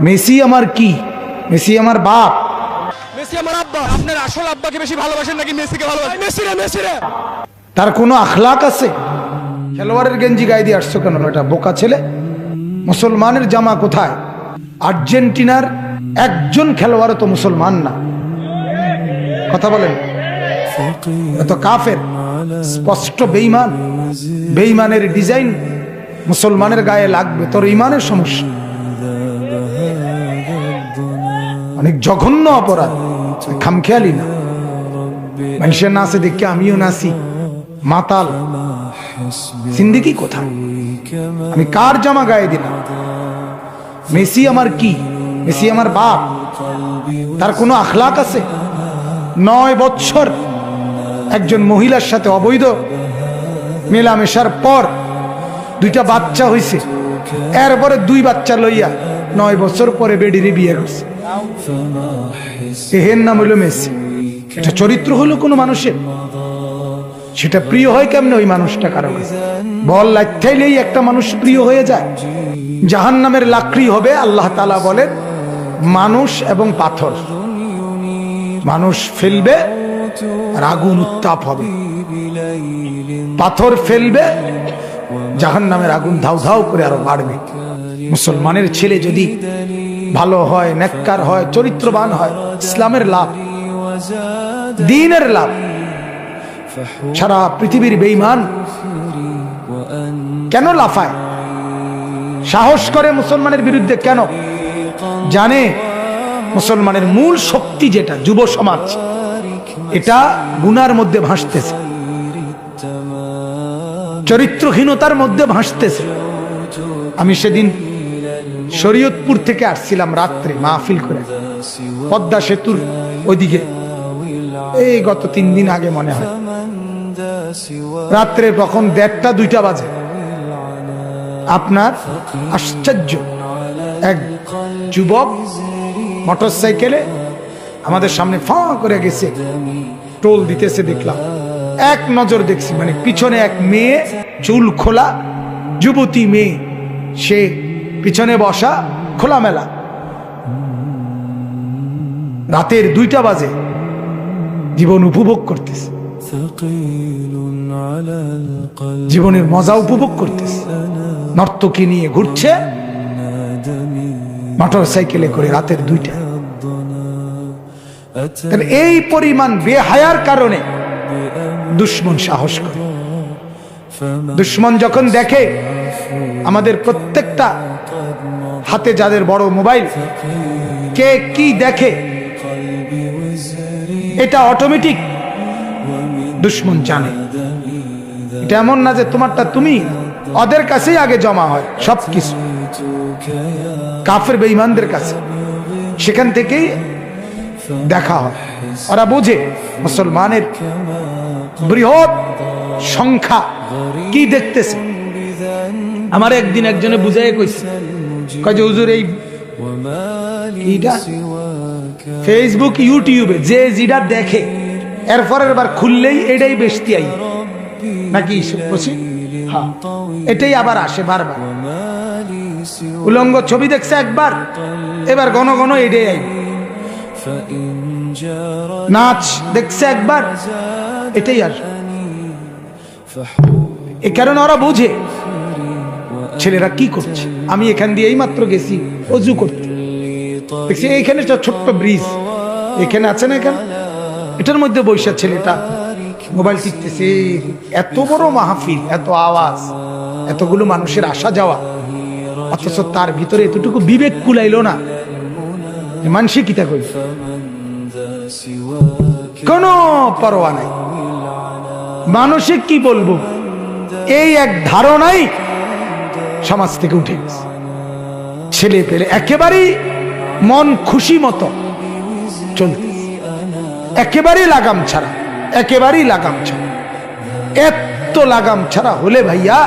Messi আমার কি? Messi আমার বাপ। মেসি আমার আব্বা। আপনার আসল আব্বাকে বেশি ভালোবাসেন নাকি মেসিকে ভালোবাসেন? মেসি রে। তার কোনো আখলাক আছে? খেলোয়াড়ের গেঞ্জি গায়ে দিয়ে আসছো কেন? এটা বোকা ছেলে। মুসলমানের জামা কোথায়? আর্জেন্টিনার একজন খেলোয়াড়ও তো মুসলমান না। কথা বলেন, এত কাফের, স্পষ্ট বেঈমান। বেঈমানের ডিজাইন মুসলমানের গায়ে লাগবে, তোর ইমানের সমস্যা। অনেক জঘন্য অপরাধ, খামখেয়ালি না। মানুষের নাচে দেখে আমিও নাচি, মাতাল। জিন্দেগি কোথায়? আমি কার জামা গায়ে দিলাম? মেসি আমার কি? মেসি আমার বাপ। তার কোনো আখলাক আছে? 9 বছর একজন মহিলার সাথে অবৈধ মেলামেশার পর 2টা বাচ্চা হইছে। এরপরে 2 বাচ্চা লইয়া 9 বছর পরে বেডিরে বিয়ে করছে। এর নাম হইল মেসি। এটা চরিত্র হলো কোনো মানুষের? সেটা প্রিয় হয় কেমনে ওই মানুষটা কারো কাছে? বল লাইথাইলেই একটা মানুষ প্রিয় হয়ে যায়? জাহান্নামের লাকড়ি হবে। আল্লাহ তাআলা বলেন মানুষ এবং পাথর। মানুষ ফেলবে আর আগুন উত্তাপ হবে, পাথর ফেলবে জাহান্নামের আগুন ধাউ ধাউ করে আরো বাড়বে। মুসলমানের ছেলে যদি ভালো হয়, নেককার হয়, চরিত্রবান হয়, ইসলামের লাভ, দ্বীনের লাভ। সারা পৃথিবীর বেঈমান কেন লাফায়, সাহস করে মুসলমানের বিরুদ্ধে কেন? জানে মুসলমানের মূল শক্তি যেটা যুব সমাজ, এটা গুনার মধ্যে ভাসতেছে, চরিত্রহীনতার মধ্যে ভাসতেছে। আমি সেদিন শরীয়তপুর থেকে আসছিলাম রাত্রে মাহফিল করে, পদ্মা সেতুর ওইদিকে, এই গত 3 দিন আগে মনে হয়। রাত্রে তখন 1:30-2টা বাজে। আপনার আশ্চর্য, এক যুবক মোটরসাইকেলে আমাদের সামনে ফাঁ করে গেছে, টোল দিতেছে। দেখলাম, এক নজর দেখছি, মানে পিছনে এক মেয়ে, চুল খোলা যুবতী মেয়ে, সে পিছনে বসা, খোলামেলা। রাতের 2টা বাজে, জীবন উপভোগ করতেছে, জীবনের মজা উপভোগ করতেছে। নর্তকী নিয়ে ঘুরছে মোটর সাইকেলে করে রাতের 2টা। এই পরিমাণ বেহায়ার কারণে দুশ্মন সাহস করে। দুশ্মন যখন দেখে আমাদের প্রত্যেকটা হাতে যাদের বড় মোবাইল, কে কি দেখে, এটা অটোমেটিক দুশ্মন জানে। এটা এমন না যে তোমারটা তুমি, ওদের কাছেই আগে জমা হয় সবকিছু, কাফের বেঈমানদের কাছে, সেখান থেকেই দেখা হয়। ওরা বুঝে মুসলমানের বৃহৎ সংখ্যা কি দেখতেছে। আমার একদিন একজনে বুঝাই কইছে, কয় যে হুজুর এই ফেসবুক ইউটিউবে যে যেটা দেখে এরপরের বার খুললেই এটাই বেশি আই নাকি এটাই আবার আসে বারবার। উলঙ্গ ছবি দেখছে একবার, এবার ঘন ঘন এটাই আই। নাচ দেখছে একবার, এটাই আসে। এ কারণে ওরা বুঝে ছেলেরা কি করছে। আমি এখান দিয়ে এই মাত্র গেছি অজু করতে, দেখছি এইখানে ছোট্ট ব্রিজ এখানে আছে না, এখানে এটার মধ্যে বৈশা ছেলেটা মোবাইল টিপতেছে। এত বড় মাহফিল, এত আওয়াজ, এতগুলো মানুষের আসা যাওয়া, অথচ তার ভিতরে এতটুকু বিবেক কুলাইলো না। মানসিক কিতা কই, কোন পরোয়া নাই। মানসিক কি বলবো, এই এক ধারণাই সমাজ থেকে উঠে গেছে। ছেলে পেলে একেবারেই মন খুশি মতো চলতে, একেবারেই লাগাম ছাড়া, একেবারেই লাগাম ছাড়া। এত লাগাম ছাড়া হলে ভাইয়া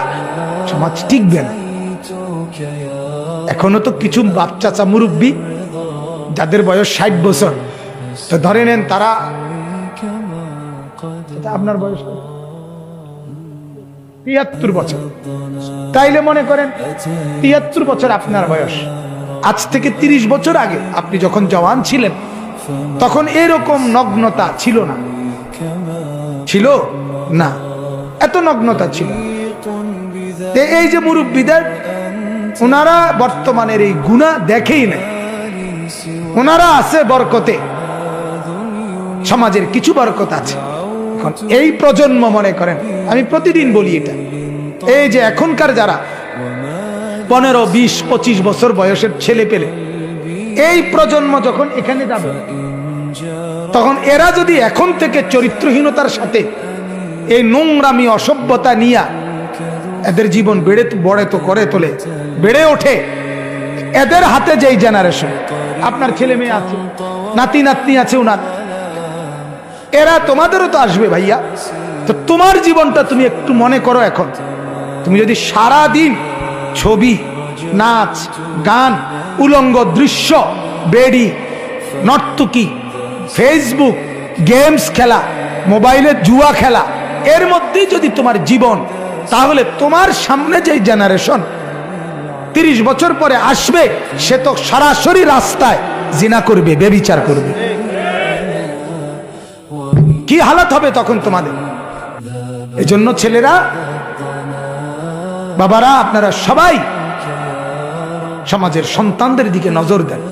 সমাজ টিকবে না। এখনো তো কিছু বাচ্চা চা মুরব্বী যাদের বয়স 60 বছর, তো ধরে নেন তারা, আপনার বয়স 73 বছর, তাইলে মনে করেন 73 বছর আপনার বয়স, আজ থেকে 30 বছর আগে আপনি যখন জওয়ান ছিলেন তখন এরকম নগ্নতা ছিল না, ছিল না, এত নগ্নতা ছিল না। এই যে মুরব্বীদের, ওনারা বর্তমানের এই গুনাহ দেখেই না, ওনারা আছে বরকতে, সমাজের কিছু বরকত আছে। এখন এই প্রজন্ম মনে করেন, আমি প্রতিদিন বলি এটা, এই যে এখনকার যারা 15, 20, 25 বছর বয়সের ছেলে পেলে, এই প্রজন্ম যখন এখানে যাবে তখন এরা যদি এখন থেকে চরিত্রহীনতার সাথে এই নোংরামি অসভ্যতা নিয়ে এদের জীবন বেড়ে ওঠে, এদের হাতে যেই জেনারেশন, আপনার ছেলে মেয়ে আছে, নাতি নাতনি আছে উনার, এরা তোমাদেরও তো আসবে ভাইয়া। তো তোমার জীবনটা তুমি একটু মনে করো। এখন তুমি যদি সারা দিন ছবি, নাচ, গান, উলঙ্গ দৃশ্য, বেডি, নর্তকী, ফেসবুক, গেমস খেলা, মোবাইলে জুয়া খেলা, এর মধ্যেই যদি তোমার জীবন, তাহলে তোমার সামনে যে জেনারেশন 30 বছর পরে আসবে, সে তো সরাসরি রাস্তায় জিনা করবে, ব্যভিচার করবে। কি হালত হবে তখন তোমাদের? এজন্য ছেলেরা, বাবারা, আপনারা সবাই সমাজের সন্তানদের দিকে নজর দেন।